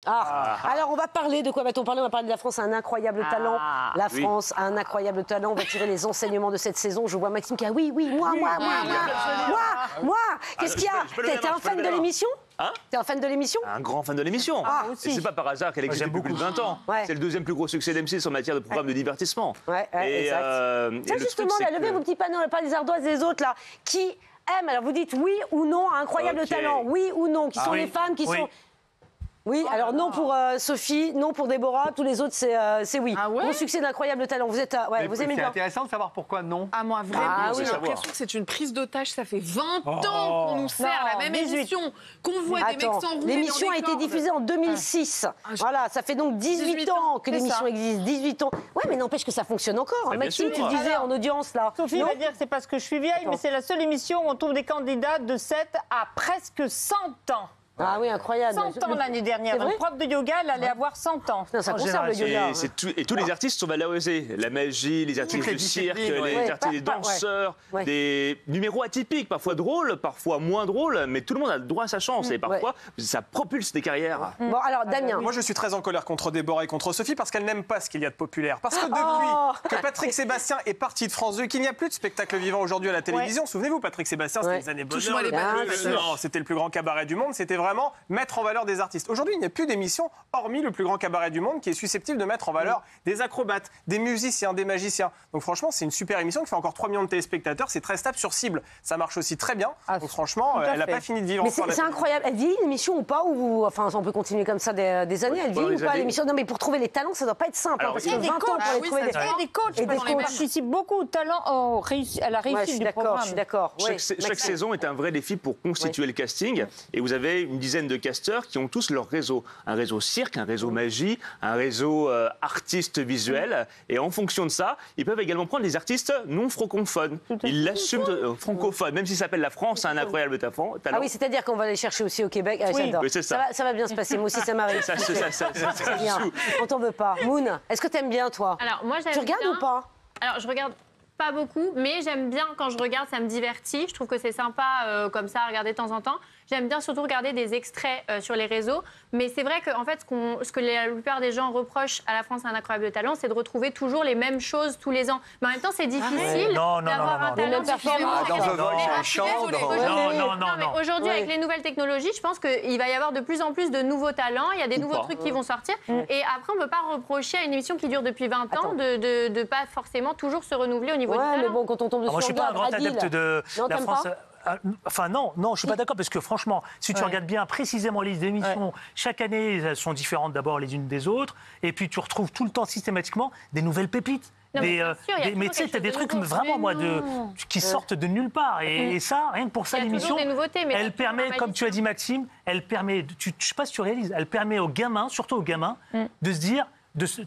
Alors, on va parler de quoi va-t-on parler? On va parler de la France a un incroyable talent. La France a un incroyable talent. On va tirer les enseignements de cette saison. Je vois Maxime qui a moi. Qu'est-ce qu'il y a? T'es un fan de l'émission? T'es un fan de l'émission? Un grand fan de l'émission. Et c'est pas par hasard qu'elle existe depuis plus de 20 ans. C'est le deuxième plus gros succès d'M6 en matière de programme de divertissement. Tiens, justement, levez vos petits panneaux, pas les ardoises des autres, là. Qui aime, alors vous dites oui ou non, un incroyable talent, oui ou non, qui sont les femmes, qui sont... Oui, alors non pour Sophie, non pour Déborah, tous les autres c'est oui. Gros succès d'incroyable talent, vous êtes vous aimez bien. C'est intéressant de savoir pourquoi non. Moi vraiment, j'ai l'impression que c'est une prise d'otage, ça fait 20 ans qu'on nous sert la même émission, qu'on voit des mecs s'enrouler. L'émission a été diffusée en 2006. Voilà, ça fait donc 18 ans que l'émission existe, 18 ans. Ouais, mais n'empêche que ça fonctionne encore. Maxime, tu le disais en audience là. Sophie va dire que c'est parce que je suis vieille, mais c'est la seule émission où on trouve des candidats de 7 à presque 100 ans. Ah oui, incroyable. 100 ans l'année dernière. Le prof de yoga, elle allait avoir 100 ans. Ça conserve le yoga. Et tous les artistes sont valorisés. La magie, les artistes du cirque, les artistes, les danseurs, des numéros atypiques, parfois drôles, parfois moins drôles, mais tout le monde a le droit à sa chance. Et parfois, ça propulse des carrières. Bon, alors, Damien. Moi, je suis très en colère contre Déborah et contre Sophie parce qu'elles n'aiment pas ce qu'il y a de populaire. Parce que depuis que Patrick Sébastien est parti de France 2, qu'il n'y a plus de spectacle vivant aujourd'hui à la télévision, souvenez-vous, Patrick Sébastien, c'était les années bonheur. Non, c'était le plus grand cabaret du monde. C'était vraiment mettre en valeur des artistes. Aujourd'hui, il n'y a plus d'émission, hormis le plus grand cabaret du monde, qui est susceptible de mettre en valeur des acrobates, des musiciens, des magiciens. Donc franchement, c'est une super émission qui fait encore 3 millions de téléspectateurs. C'est très stable sur cible. Ça marche aussi très bien. Donc franchement, elle n'a pas fini de vivre encore. Mais c'est incroyable. Elle vieillit l'émission ou pas? Ou enfin, on peut continuer comme ça des années. Elle vieillit ou pas l'émission? Non, mais pour trouver les talents, ça ne doit pas être simple. Parce que 20 ans pour les trouver des coachs. On participe beaucoup au talent, à la réussite du programme. Je suis d'accord. Chaque saison est un vrai défi pour constituer le casting. Et vous avez une dizaine de casteurs qui ont tous leur réseau. Un réseau cirque, un réseau magie, un réseau artiste visuel. Et en fonction de ça, ils peuvent également prendre des artistes non francophones. Ils l'assument francophones, même s'ils s'appellent la France, a un incroyable talent. Ah oui, c'est-à-dire qu'on va les chercher aussi au Québec. J'adore. Oui, ça va bien se passer. Moi aussi, ça m'arrive. C'est bien. On t'en veut pas. Moon, est-ce que t'aimes bien, toi? Alors, moi, j'aime Tu regardes ou pas? Alors, je regarde pas beaucoup, mais j'aime bien quand je regarde, ça me divertit. Je trouve que c'est sympa comme ça à regarder de temps en temps. J'aime bien surtout regarder des extraits sur les réseaux. Mais c'est vrai que en fait, ce que la plupart des gens reprochent à la France a un incroyable talent, c'est de retrouver toujours les mêmes choses tous les ans. Mais en même temps, c'est difficile d'avoir un talent suffisamment. Mais aujourd'hui, avec les nouvelles technologies, je pense qu'il va y avoir de plus en plus de nouveaux talents. Il y a des nouveaux trucs qui vont sortir. Et après, on ne peut pas reprocher à une émission qui dure depuis 20 ans de ne pas forcément toujours se renouveler au niveau du talent. Mais bon, quand on tombe dessus, moi, je ne suis pas un grand adepte de la France. Enfin non, je suis pas d'accord parce que franchement, si tu regardes bien précisément les émissions, chaque année elles sont différentes d'abord les unes des autres, et puis tu retrouves tout le temps systématiquement des nouvelles pépites. Mais tu sais, t'as des trucs vraiment qui sortent de nulle part. Et ça, rien que pour ça, l'émission, elle permet, comme tu as dit Maxime, je sais pas si tu réalises, elle permet aux gamins, surtout aux gamins, de se dire,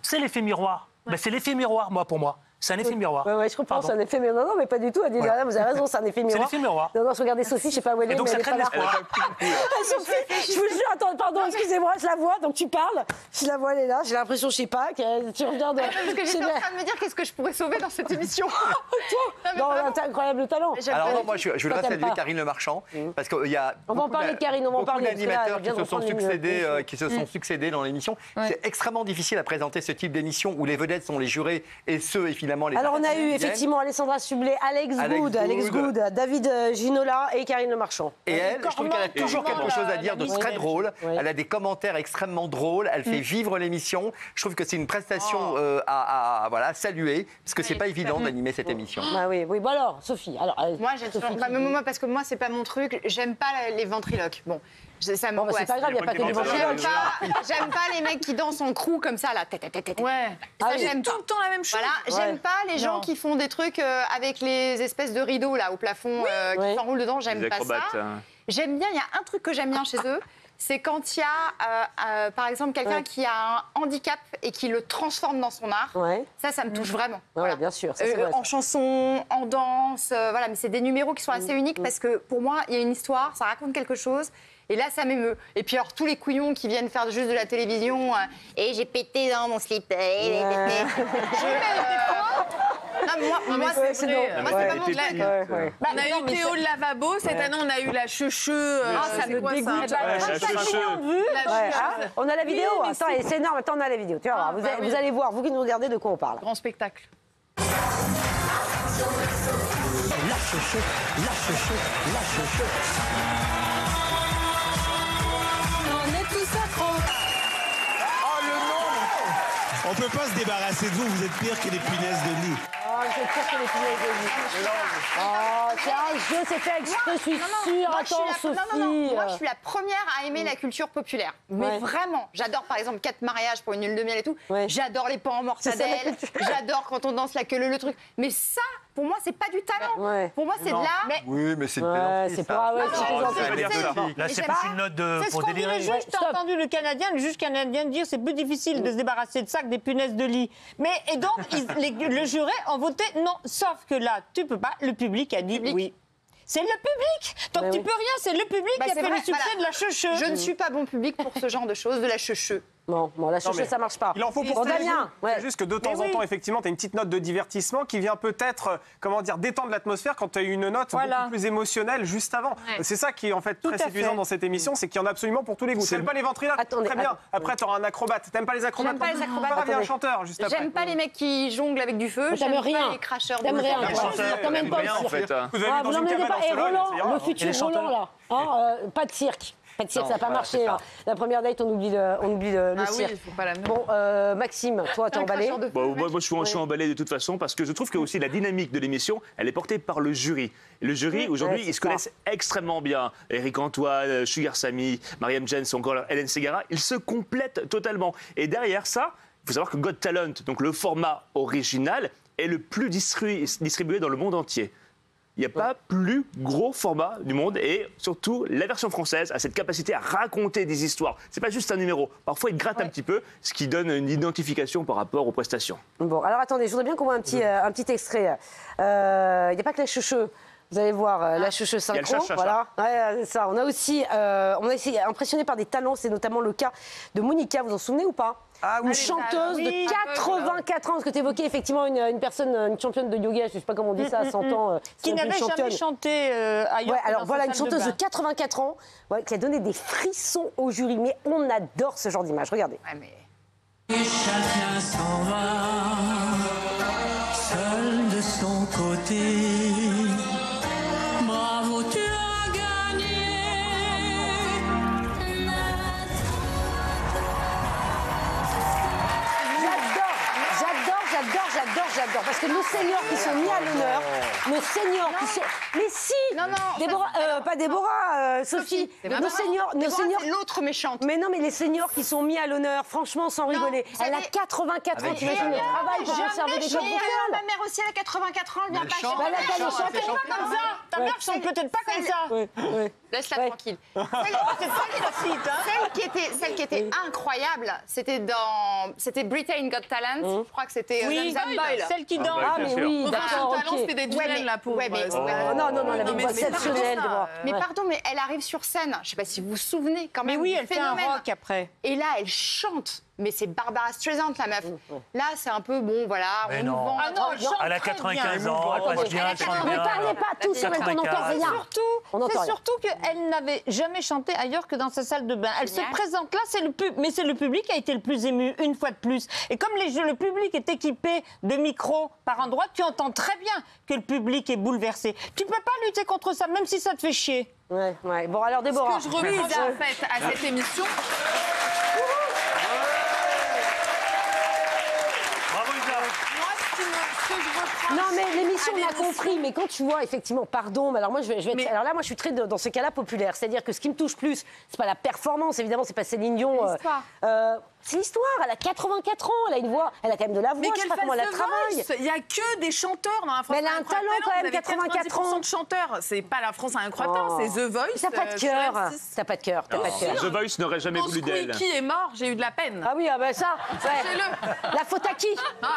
c'est l'effet miroir. C'est l'effet miroir, pour moi. C'est un effet miroir. Ouais, je comprends, c'est un effet miroir. Non, mais pas du tout. Elle dit, voilà. Vous avez raison, c'est un effet miroir. C'est l'effet miroir. Non, je regardais Sophie, je sais pas où elle est, donc, mais elle est pas là. Sophie, je vous jure, attends, pardon, excusez-moi, je la vois, donc tu parles. Je la vois, elle est là. J'ai l'impression, je sais pas, que tu regardes. Parce que j'étais en train de me dire qu'est-ce que je pourrais sauver dans cette émission. Non, t'as un incroyable talent. Alors non, moi, je voudrais saluer Karine Le Marchand, parce qu'il y a on va en parler de Karine, on va en parler. D'animateurs qui se sont succédés dans l'émission. C'est extrêmement difficile à présenter ce type d'émission où les vedettes sont les jurés et ceux, et finalement, les. Alors, on a eu effectivement Alessandra Sublet, Alex Good, David Ginola et Karine Le Marchand. Et elle, je trouve qu'elle a toujours quelque chose à dire de très drôle. Elle a des commentaires extrêmement drôles. Elle fait vivre l'émission. Je trouve que c'est une prestation à saluer, parce que c'est pas évident d'animer cette émission. Ah oui. Bon alors, Sophie. Moi, moi, parce que moi, c'est pas mon truc. J'aime pas les ventriloques. Bon. Ça m'angoisse. C'est pas grave, il n'y a pas que des ventriloques. J'aime pas les mecs qui dansent en crew comme ça, là. Ouais. Ça, j'aime tout le temps la même chose. Voilà. J'aime pas les gens qui font des trucs avec les espèces de rideaux là au plafond qui s'enroulent dedans. J'aime pas ça. J'aime bien. Il y a un truc que j'aime bien chez eux. C'est quand il y a, par exemple, quelqu'un qui a un handicap et qui le transforme dans son art. Ça me touche vraiment. Voilà. Bien sûr. Ça, en chanson, en danse, voilà. Mais c'est des numéros qui sont assez uniques parce que pour moi, il y a une histoire, ça raconte quelque chose. Et là, ça m'émeut. Et puis alors, tous les couillons qui viennent faire juste de la télévision, et j'ai pété dans mon slip. Moi, c'est vrai. Moi, c'est pas mon blague. On a eu Théo le lavabo. Cette année, on a eu la cheucheux. Ça me dégoûte. On a la vidéo. Attends, c'est énorme. Attends, on a la vidéo. Tu vas voir. Vous allez voir, vous qui nous regardez, de quoi on parle. Grand spectacle. La cheucheux, la cheucheux, la cheucheux. On est tous accros. Oh, le nom! On peut pas se débarrasser de vous, vous êtes pire que les punaises de lit. Oh, c'est pire que les punaises de lit. Oh, c'est un jeu, c'est fait exprès, je suis sûre. Attends, Sophie. Moi, je suis la première à aimer la culture populaire. Mais vraiment, j'adore par exemple 4 mariages pour une lune de miel et tout. J'adore les pains en mortadelle. J'adore quand on danse la queue le truc. Mais ça, pour moi, c'est pas du talent. Pour moi, c'est de l'art. Oui, mais c'est une plaisanterie. C'est pas. Là, c'est plus une note pour délirer. Le juge, t'as entendu le juge canadien dire c'est plus difficile de se débarrasser de ça que des punaises de lit. Et donc, le jury ont voté non. Sauf que là, tu peux pas. Le public a dit oui. C'est le public. Donc tu peux rien, c'est le public qui a fait le succès de la cheucheux. Je ne suis pas bon public pour ce genre de choses, de la cheucheux. Bon, la cheucheux, ça marche pas. Il en faut pour Damien. C'est juste que de temps en temps, effectivement, tu as une petite note de divertissement qui vient peut-être, détendre l'atmosphère quand tu as une note beaucoup plus émotionnelle juste avant. C'est ça qui est en fait très séduisant dans cette émission, c'est qu'il y en a absolument pour tous les goûts. T'aimes pas les ventriloques? Très bien. Après, tu auras un acrobate. T'aimes pas les acrobates? J'aime pas les acrobates. Il y a un chanteur juste après. J'aime pas les mecs qui jonglent avec du feu. J'aime rien. Les cracheurs. T'aimes rien. Quand même pas en fait. Vous avez vous n'emmenez pas. Et Roland, le futur Roland là. Pas de cirque. Pas de cirque, ça n'a pas marché. La première date, on oublie le cirque. Oui, faut pas l'amener. Bon, Maxime, toi, t'es emballé? Moi, je suis emballé de toute façon parce que je trouve que aussi la dynamique de l'émission, elle est portée par le jury. Et le jury, aujourd'hui, ils se connaissent extrêmement bien. Eric Antoine, Sugar Sammy, Mariam Jens, encore Hélène Ségara, ils se complètent totalement. Et derrière ça, il faut savoir que Got Talent, donc le format original, est le plus distribué dans le monde entier. Il n'y a pas plus gros format du monde et surtout la version française a cette capacité à raconter des histoires. C'est pas juste un numéro. Parfois il gratte un petit peu, ce qui donne une identification par rapport aux prestations. Bon, alors attendez, je voudrais bien qu'on voit un petit extrait. Il n'y a pas que la cheucheux. Vous allez voir la cheucheux synchro, voilà. C'est ça. On a aussi été impressionné par des talents, c'est notamment le cas de Monica. Vous en souvenez ou pas? Une chanteuse de 84 ans, parce que tu évoquais effectivement une personne, une championne de yoga, je ne sais pas comment on dit ça, à 100 ans. Qui n'avait jamais chanté ailleurs. Alors voilà, une chanteuse de 84 ans qui a donné des frissons au jury. Mais on adore ce genre d'image, regardez. Et chacun s'en va, seul de son côté. Bravo, tu as gagné. J'adore, parce que nos seniors qui sont mis à l'honneur, nos seniors qui sont... Mais si Déborah, pas Déborah, Sophie. Nos seniors... c'est l'autre méchante. Mais non, mais les seniors qui sont mis à l'honneur, franchement, sans rigoler. Elle a 84 ans, tu imagines le travail pour conserver des choses vocales. Ma mère aussi, elle a 84 ans, elle vient pas chanter. Elle chante pas comme ça. Ta mère chante peut-être pas comme ça. Laisse-la tranquille. Celle qui était incroyable, c'était Britain Got Talent. Je crois que c'était Zamzam Boyle. Celle qui danse. Ah, mais oui, d'accord, talent, c'était des duels, là, pour... Non, elle avait une voix exceptionnelle. Mais pardon, mais elle arrive sur scène, je sais pas si vous vous souvenez quand même. Mais oui, elle fait un rock après. Et là, elle chante. Mais c'est Barbara Streisand, la meuf. Là, c'est un peu, bon, voilà, mais on nous vend... Ah non, elle a 95 ans, elle passe bien, elle chante bien. Ne parlez pas tous en même temps, on n'entend rien. C'est surtout qu'elle n'avait jamais chanté ailleurs que dans sa salle de bain. Elle se présente là, mais c'est le public qui a été le plus ému, une fois de plus. Et comme le public est équipé de micros par endroits, tu entends très bien que le public est bouleversé. Tu ne peux pas lutter contre ça, même si ça te fait chier. Ouais. Bon, alors Déborah. Ce que je remise en fait à cette émission... Non, mais l'émission, on a compris. Mais quand tu vois, effectivement, pardon, mais alors moi, alors là, moi, je suis très dans ce cas-là populaire. C'est-à-dire que ce qui me touche plus, c'est pas la performance, évidemment, c'est pas Céline Dion. C'est l'histoire. Elle a 84 ans, elle a une voix, elle a quand même de la voix. Je sais pas comment elle travaille. Il y a que des chanteurs dans la France. Mais elle a un talent quand même, 84 ans. de chanteurs. C'est pas la France a un croitant, c'est The Voice. T'as pas de cœur. T'as pas de cœur. The Voice n'aurait jamais voulu d'elle. Qui est mort, j'ai eu de la peine. Ah oui, ça. La faute à qui?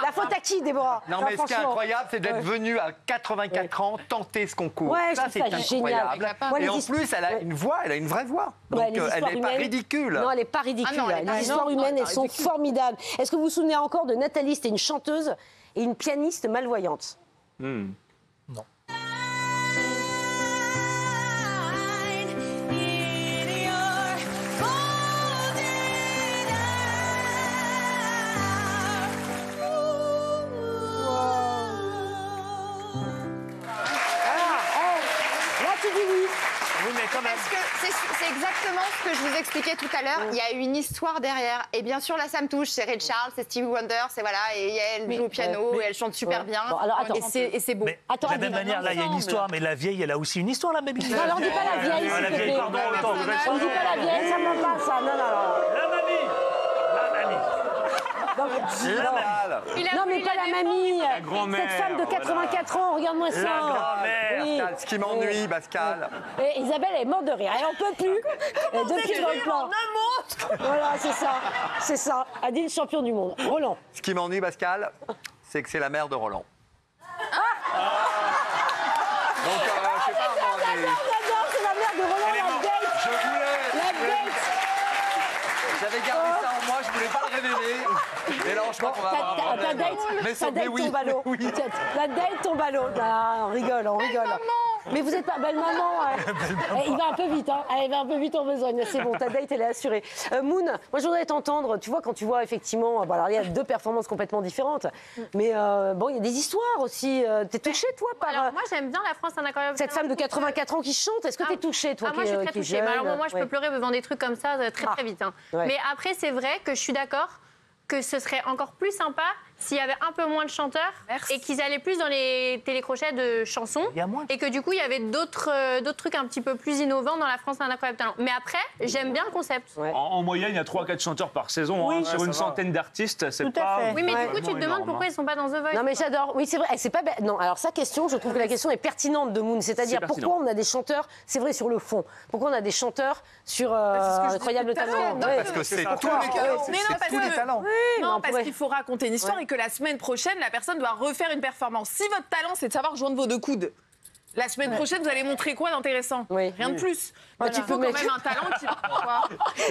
La faute à qui, Déborah? Non, mais ce qui est incroyable, c'est d'être venue à 84 ans tenter ce concours. Ouais, ça, c'est incroyable. Et en plus, elle a une voix, elle a une vraie voix. Donc, elle n'est pas ridicule. Non, elle n'est pas ridicule. Les histoires humaines, elles sont formidables. Est-ce que vous vous souvenez encore de Nathalie? C'était une chanteuse et une pianiste malvoyante. Non. Parce que c'est exactement ce que je vous expliquais tout à l'heure. Il y a une histoire derrière. Et bien sûr, là, ça me touche. C'est Ray Charles, c'est Stevie Wonder, c'est voilà. Et elle joue au piano, et elle chante super bien. Bon, alors, attends, et c'est beau. Mais de la même manière, là, il y a une histoire, mais la vieille, elle a aussi une histoire, la mamie. Non, on dit pas la vieille, s'il te plaît. On dit pas la vieille, ça me va, ça. Non. La mamie. Non, mais pas la mamie. Cette femme de 84 ans, regarde-moi ça. La grand-mère. Oui. Pascal, ce qui m'ennuie, Pascal. Et Isabelle est morte de rire, elle en peut plus. Depuis dans le plan. Voilà, c'est ça. Adil, champion du monde. Roland. Ce qui m'ennuie, Pascal, c'est que c'est la mère de Roland. Donc, je sais pas, J'adore, c'est la mère de Roland, la date. je voulais. La date. J'avais gardé ça en moi, je voulais pas le révéler. Et là, je crois qu'on va avoir Ta date tombe à l'eau. La date tombe à l'eau. On rigole. Mais vous n'êtes pas belle maman. Il va un peu vite, hein. Elle va un peu vite en besogne. C'est bon, ta date, elle est assurée. Moon, moi, je voudrais t'entendre. Tu vois, quand tu vois effectivement, bon, alors il y a deux performances complètement différentes, mais bon, il y a des histoires aussi. T'es touchée, toi, par Alors moi, j'aime bien la France, un incroyable cette femme de 84 ans qui chante. Est-ce que t'es touchée, toi, moi, je suis très touchée. jeune, Alors, moi, je peux pleurer devant des trucs comme ça très vite. Hein. Ouais. Mais après, c'est vrai que je suis d'accord que ce serait encore plus sympa s'il y avait un peu moins de chanteurs et qu'ils allaient plus dans les télécrochets de chansons et que du coup il y avait d'autres trucs un petit peu plus innovants dans la France un incroyable talent. Mais après, j'aime bien le concept. En moyenne, il y a 3-4 chanteurs par saison. Sur une centaine d'artistes, c'est pas... Oui, mais du coup, tu te demandes pourquoi ils sont pas dans The Voice. Non, mais j'adore. Oui, c'est vrai. C'est pas bête. Non, alors sa question, je trouve que la question est pertinente de Moon. C'est-à-dire pourquoi on a des chanteurs, c'est vrai sur le fond, pourquoi on a des chanteurs sur incroyable talent. Parce que c'est tous les talents. Non, parce qu'il faut raconter une histoire et que la semaine prochaine, la personne doit refaire une performance. Si votre talent, c'est de savoir joindre vos deux coudes, la semaine prochaine, vous allez montrer quoi d'intéressant? Rien de plus. Voilà. Tu peux quand même un talent qui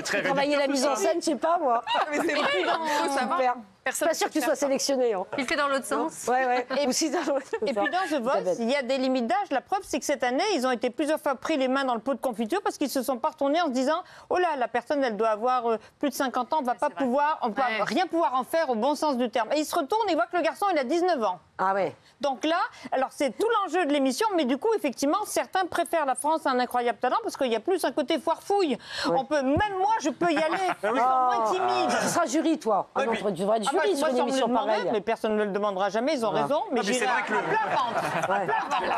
travailler la mise en scène, je sais pas moi. Mais c'est vrai, il faut savoir. Je suis pas sûre que tu sois sélectionné. Hein. Il fait dans l'autre sens. Ouais. Et puis dans The Voice, il y a des limites d'âge. La preuve, c'est que cette année, ils ont été plusieurs fois pris les mains dans le pot de confiture parce qu'ils se sont pas retournés en se disant « Oh là, la personne, elle doit avoir plus de 50 ans, on va pas pouvoir, on peut rien pouvoir en faire au bon sens du terme. » Et ils se retournent et voient que le garçon, il a 19 ans. Ah ouais. Donc là, alors c'est tout l'enjeu de l'émission, mais du coup, effectivement, certains préfèrent la France à un incroyable talent parce qu'il y a plus un côté foire-fouille. On peut, même moi, je peux y aller. Ils sont moins timides. Tu seras jury, toi. Tu devras être jury sur une émission pareille. Mais personne ne le demandera jamais, ils ont raison. Mais c'est vrai que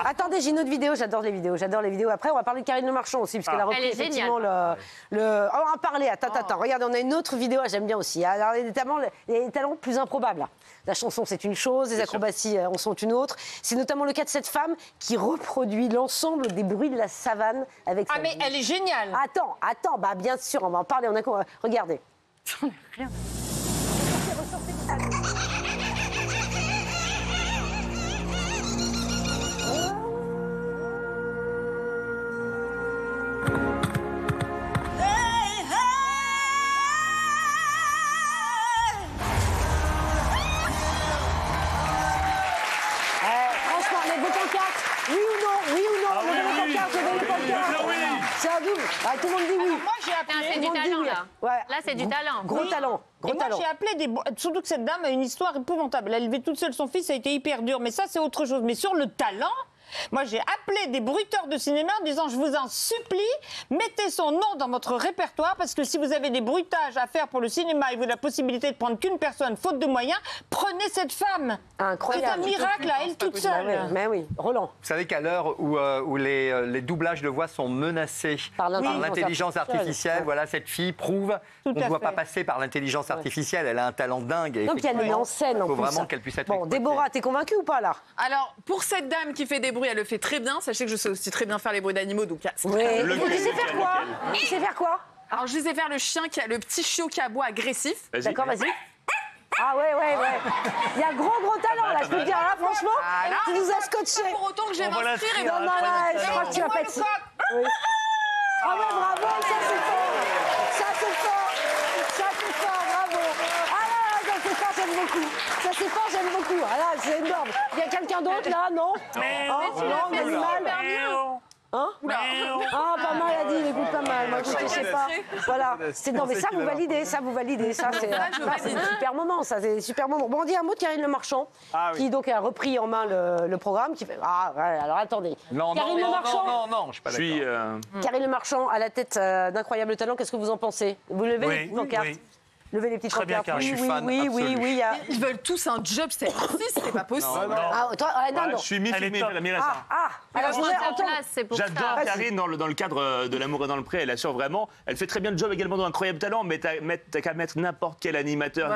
Attendez, j'ai une autre vidéo. J'adore les vidéos. Après, on va parler de Karine Le Marchand aussi, parce qu'elle a repris effectivement le. On va en parler. Attends. Regardez, on a une autre vidéo. J'aime bien aussi. Alors, les talents plus improbables. La chanson, c'est une chose. Les acrobaties en sont une autre. C'est notamment le cas de cette femme qui reproduit l'ensemble des bruits de la savane avec sa mais elle est géniale. Attends. Bah, bien sûr, on va en parler. Regardez. Rien. C'est un double. Tout le monde dit oui. Alors moi, j'ai appelé. C'est du talent, là. Là, c'est du talent. Gros talent. Moi, j'ai appelé surtout que cette dame a une histoire épouvantable. Elle a élevé toute seule son fils, ça a été hyper dur. Mais ça, c'est autre chose. Mais sur le talent, moi, j'ai appelé des bruiteurs de cinéma en disant, je vous en supplie, mettez son nom dans votre répertoire, parce que si vous avez des bruitages à faire pour le cinéma et vous avez la possibilité de prendre qu'une personne, faute de moyens, prenez cette femme. Incroyable. C'est un miracle à elle toute seule. Mais oui, Roland. Vous savez qu'à l'heure où les doublages de voix sont menacés par l'intelligence artificielle, voilà, cette fille prouve qu'on ne doit pas passer par l'intelligence artificielle. Elle a un talent dingue. Donc il y a une en scène en plus. Il faut vraiment qu'elle puisse être exploitée. Déborah, t'es convaincue ou pas là? Alors, pour cette dame qui fait des bruits, elle le fait très bien. Sachez que je sais aussi très bien faire les bruits d'animaux, donc tu sais faire quoi? Tu sais faire quoi? Alors, je sais faire le petit chiot qui aboie agressif. D'accord, vas-y. Ah ouais. Il y a gros talent là, je peux te dire. Là, franchement, tu nous as scotché. Pas pour autant que je vais m'inscrire. Non, je crois que tu vas pas être... Ah ouais, bravo, ça c'est fort, bravo. Ah là, c'est fort, j'aime beaucoup. Ça, c'est fort, j'aime beaucoup. Ah là, c'est énorme. Il y a quelqu'un d'autre, là, non? Non, l'animal. Hein? Ah, pas mal, elle a dit, il écoute pas mal. Moi, écoutez, je sais pas. Voilà. Non, mais ça, vous validez, ça, vous validez. Ça, c'est un super moment, ça, c'est un super moment. Bon, on dit un mot de Karine Le Marchand, qui donc a repris en main le programme, qui fait. Ah, ouais, alors attendez. Non, Karine Le Marchand. non, je suis pas d'accord. Karine Le Marchand, à la tête d'Incroyable Talent, qu'est-ce que vous en pensez? Vous levez les petites pancartes? Levez les petites pancartes. Oui. Ils veulent tous un job, c'est pas possible. Je suis mi-filmé, elle a mis raison. J'adore Karine dans le cadre de L'amour est dans le pré. Elle assure vraiment. Elle fait très bien le job également dans Incroyable Talent, mais t'as qu'à mettre n'importe quel animateur.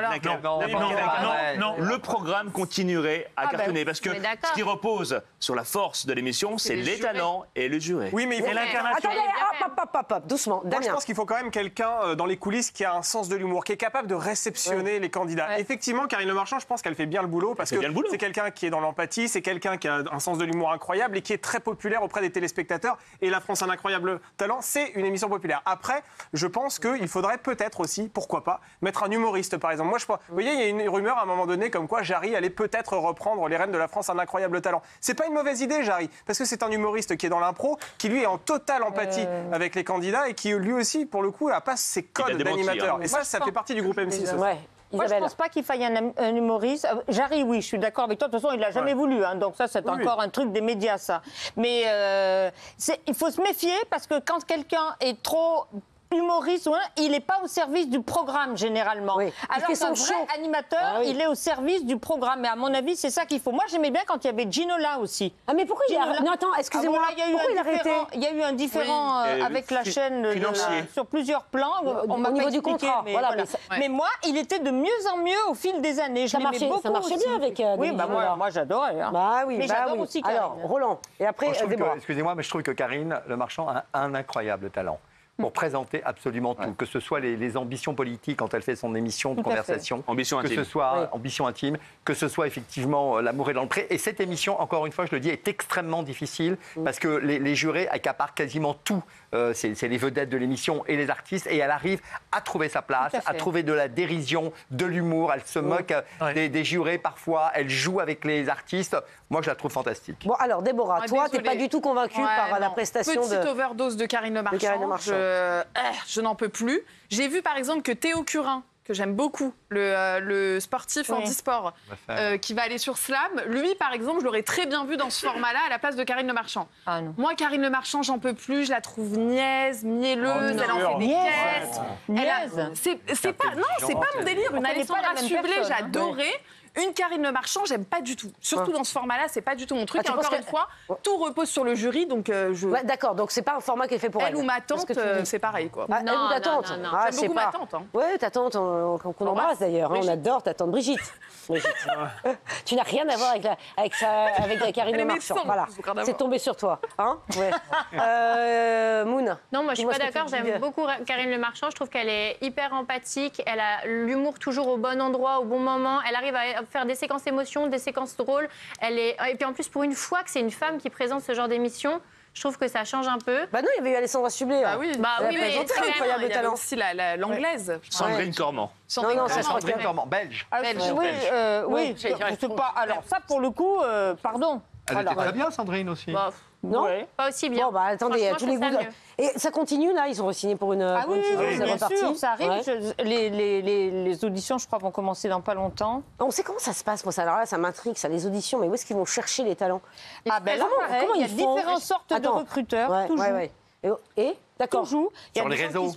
Non. Le programme continuerait à cartonner parce que ce qui repose sur la force de l'émission, c'est les talents et le juré. Oui, mais il faut Attendez, hop, doucement. Moi, je pense qu'il faut quand même quelqu'un dans les coulisses qui a un sens de l'humour, qui est capable de réceptionner les candidats. Effectivement, Karine Le Marchand, je pense qu'elle fait bien le boulot parce que c'est quelqu'un qui est dans l'empathie, c'est quelqu'un qui a un sens de l'humour incroyable et qui est très populaire auprès des téléspectateurs. Et La France a un incroyable talent, c'est une émission populaire. Après, je pense qu'il faudrait peut-être aussi, pourquoi pas, mettre un humoriste, par exemple. Moi, vous voyez, il y a une rumeur à un moment donné comme quoi Jarry allait peut-être reprendre les rênes de La France un incroyable talent. C'est pas une mauvaise idée, Jarry, parce que c'est un humoriste qui est dans l'impro, qui lui est en totale empathie avec les candidats et qui lui aussi, pour le coup, a pas ses codes d'animateur. Et ça fait partie du groupe M6. Moi, je ne pense pas qu'il faille un humoriste. Jarry, oui, je suis d'accord avec toi. De toute façon, il ne l'a jamais voulu. Hein, donc ça, c'est encore un truc des médias, ça. Mais il faut se méfier parce que quand quelqu'un est trop humoriste, il n'est pas au service du programme, généralement. Oui. Alors qu'un vrai animateur, il est au service du programme. Mais à mon avis, c'est ça qu'il faut. Moi, j'aimais bien quand il y avait Ginola aussi. Ah, mais pourquoi il a arrêté? Non, attends, excusez-moi. Pourquoi il a arrêté? Il y a eu un différent avec la chaîne sur plusieurs plans. Au niveau du contrat. Mais moi, il était de mieux en mieux au fil des années. Ça marchait bien avec Oui, moi, j'adorais. Bah oui, mais j'adore aussi Karine. Alors, Roland. Et après, excusez-moi, mais je trouve que Karine Le Marchand a un incroyable talent pour présenter absolument tout, que ce soit les ambitions politiques quand elle fait son émission de conversation, que ce soit Ambition intime, que ce soit effectivement L'amour est dans le pré. Et cette émission, encore une fois, je le dis, est extrêmement difficile parce que les jurés accaparent quasiment tout. C'est les vedettes de l'émission et les artistes, et elle arrive à trouver sa place, à trouver de la dérision, de l'humour. Elle se moque des jurés parfois, elle joue avec les artistes. Moi, je la trouve fantastique. Bon, alors Déborah, toi, tu n'es pas du tout convaincue par la prestation Petite overdose de Karine Le Marchand. Je n'en peux plus. J'ai vu par exemple que Théo Curin, que j'aime beaucoup, le sportif handisport, qui va aller sur Slam. Lui, par exemple, je l'aurais très bien vu dans ce format-là à la place de Karine Le Marchand. Ah, moi, Karine Le Marchand, j'en peux plus. Je la trouve niaise, mielleuse. Elle en fait des caisses. C'est pas mon délire. Une Alessandra Sublet, j'adorais. Une Karine Le Marchand, j'aime pas du tout. Surtout dans ce format-là, c'est pas du tout mon truc. Et encore une fois, tout repose sur le jury, donc d'accord, donc c'est pas un format qui est fait pour elle. Elle ou ma tante, c'est pareil, quoi. Elle ou ta tante. J'aime beaucoup ma tante. Oui, ta tante, qu'on embrasse d'ailleurs. On adore ta tante Brigitte. Tu n'as rien à voir avec la Karine Le Marchand. Voilà, c'est tombé sur toi. Moon. Non, moi je suis pas d'accord. J'aime beaucoup Karine Le Marchand. Je trouve qu'elle est hyper empathique. Elle a l'humour toujours au bon endroit, au bon moment. Elle arrive à faire des séquences émotions, des séquences drôles. Et puis en plus, pour une fois que c'est une femme qui présente ce genre d'émission, je trouve que ça change un peu. Bah non, il y avait eu Alessandra Sublet. Ah oui, mais très incroyable talent. Il y avait aussi l'anglaise. Sandrine Cormand. Non, c'est Sandrine Cormand, belge. Oui, je sais pas. Alors ça, pour le coup, pardon. Elle était très bien, Sandrine aussi. Non, pas aussi bien. Bon, bah attendez, tous les goûts. Et ça continue là, ils ont re-signé pour une. Ah oui, bien sûr, ça arrive. Les auditions, je crois, vont commencer dans pas longtemps. On sait comment ça se passe, moi. Alors là, ça m'intrigue, ça, les auditions. Mais où est-ce qu'ils vont chercher les talents? Ah ben là, comment il y a différentes sortes de recruteurs. Toujours. Et d'accord. Toujours. Sur les réseaux.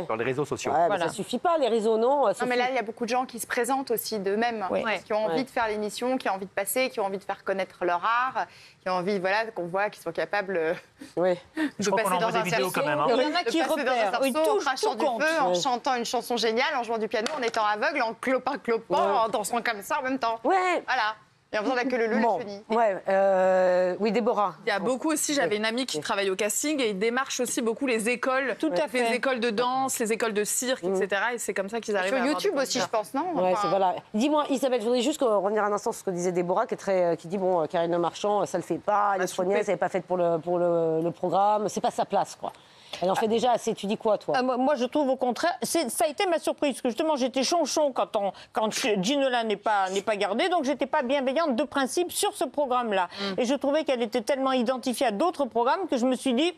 Sur les réseaux sociaux. Ça suffit pas, les réseaux, non. Non, mais là, il y a beaucoup de gens qui se présentent aussi d'eux-mêmes, qui ont envie de faire l'émission, qui ont envie de passer, qui ont envie de faire connaître leur art, qui ont envie, qu'on voit, qu'ils sont capables de passer dans un cerceau. Il y en a qui repèrent. En crachant du feu, en chantant une chanson géniale, en jouant du piano, en étant aveugle, en clopant, en dansant comme ça en même temps. Ouais. Voilà. Et en faisant la queue leu, bon, oui, Déborah. Il y a beaucoup aussi, j'avais une amie qui travaille au casting et ils démarchent aussi beaucoup les écoles. Tout à fait. Les écoles de danse, les écoles de cirque, etc. Et c'est comme ça qu'ils arrivent sur YouTube aussi, je pense, non? Voilà. Dis-moi, Isabelle, je voudrais juste revenir un instant sur ce que disait Déborah, qui dit, bon, Karine Le Marchand, ça le fait pas, elle est soigneuse, elle n'est pas faite pour le programme, c'est pas sa place, quoi. Elle en fait déjà assez. Tu dis quoi, toi? Moi, je trouve au contraire, ça a été ma surprise, parce que justement, j'étais chonchon quand Ginola n'est pas gardée, donc j'étais pas bienveillante de principe sur ce programme-là. Et je trouvais qu'elle était tellement identifiée à d'autres programmes que je me suis dit...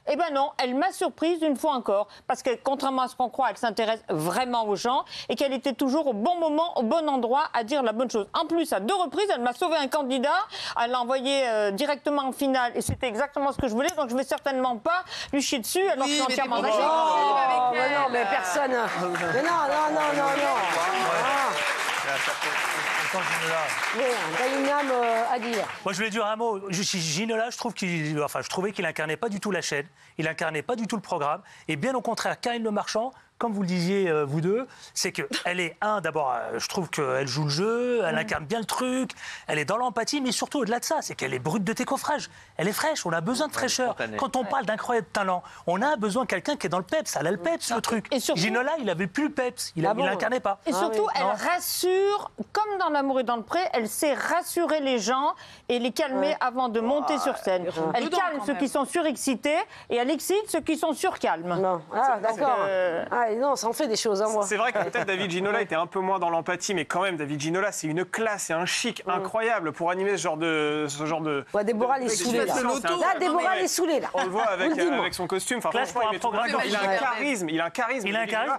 Eh ben non, elle m'a surprise une fois encore, parce que contrairement à ce qu'on croit, elle s'intéresse vraiment aux gens et qu'elle était toujours au bon moment, au bon endroit à dire la bonne chose. En plus, à 2 reprises, elle m'a sauvé un candidat, elle l'a envoyé directement en finale et c'était exactement ce que je voulais, donc je ne vais certainement pas lui chier dessus alors que je suis entièrement d'accord. Non, mais personne. Mais non. Dalinam à dire. Moi, je voulais dire un mot. Ginola, je trouvais qu'il incarnait pas du tout la chaîne, il incarnait pas du tout le programme, et bien au contraire, Karine Le Marchand, comme vous le disiez, vous deux, c'est qu'elle est, d'abord, je trouve qu'elle joue le jeu, elle incarne bien le truc, elle est dans l'empathie, mais surtout, au-delà de ça, c'est qu'elle est brute de décoffrage. Elle est fraîche, on a besoin de fraîcheur. Quand on parle d'incroyable talent, on a besoin de quelqu'un qui est dans le peps, elle a le peps, le truc. Et surtout, Ginola, il avait plus le peps, il l'incarnait pas. Et surtout, elle rassure, comme dans L'amour et dans le pré, elle sait rassurer les gens et les calmer avant de monter sur scène. Elle calme ceux qui sont surexcités et elle excite ceux qui sont surcalmes. Non. D'accord. Non, ça en fait des choses, moi. C'est vrai que peut-être David Ginola était un peu moins dans l'empathie, mais quand même, David Ginola, c'est une classe et un chic incroyable pour animer ce genre de... Ouais, Déborah, elle est saoulée, là. Là, Déborah, elle est saoulée, là. On le voit avec son costume. Enfin, franchement, il a un charisme. Il a un charisme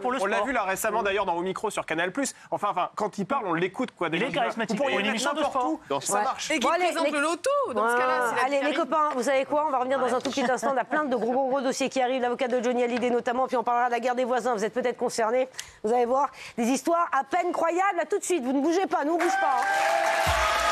pour le sport. On l'a vu là récemment, d'ailleurs, dans Au Micro sur Canal+. Enfin, quand il parle, on l'écoute, quoi. Il est charismatique. Pour une émission de sport. Ça marche. Et qui présente le loto, dans ce cas-là. Allez, les copains, vous savez quoi? On va revenir dans un tout petit instant. On a plein de gros dossiers qui arrivent. L'avocat de Johnny Hallyday, notamment. Puis on parlera de la guerre des voisins. Vous êtes peut-être concernés. Vous allez voir des histoires à peine croyables. À tout de suite. Vous ne bougez pas. Nous, on ne bouge pas.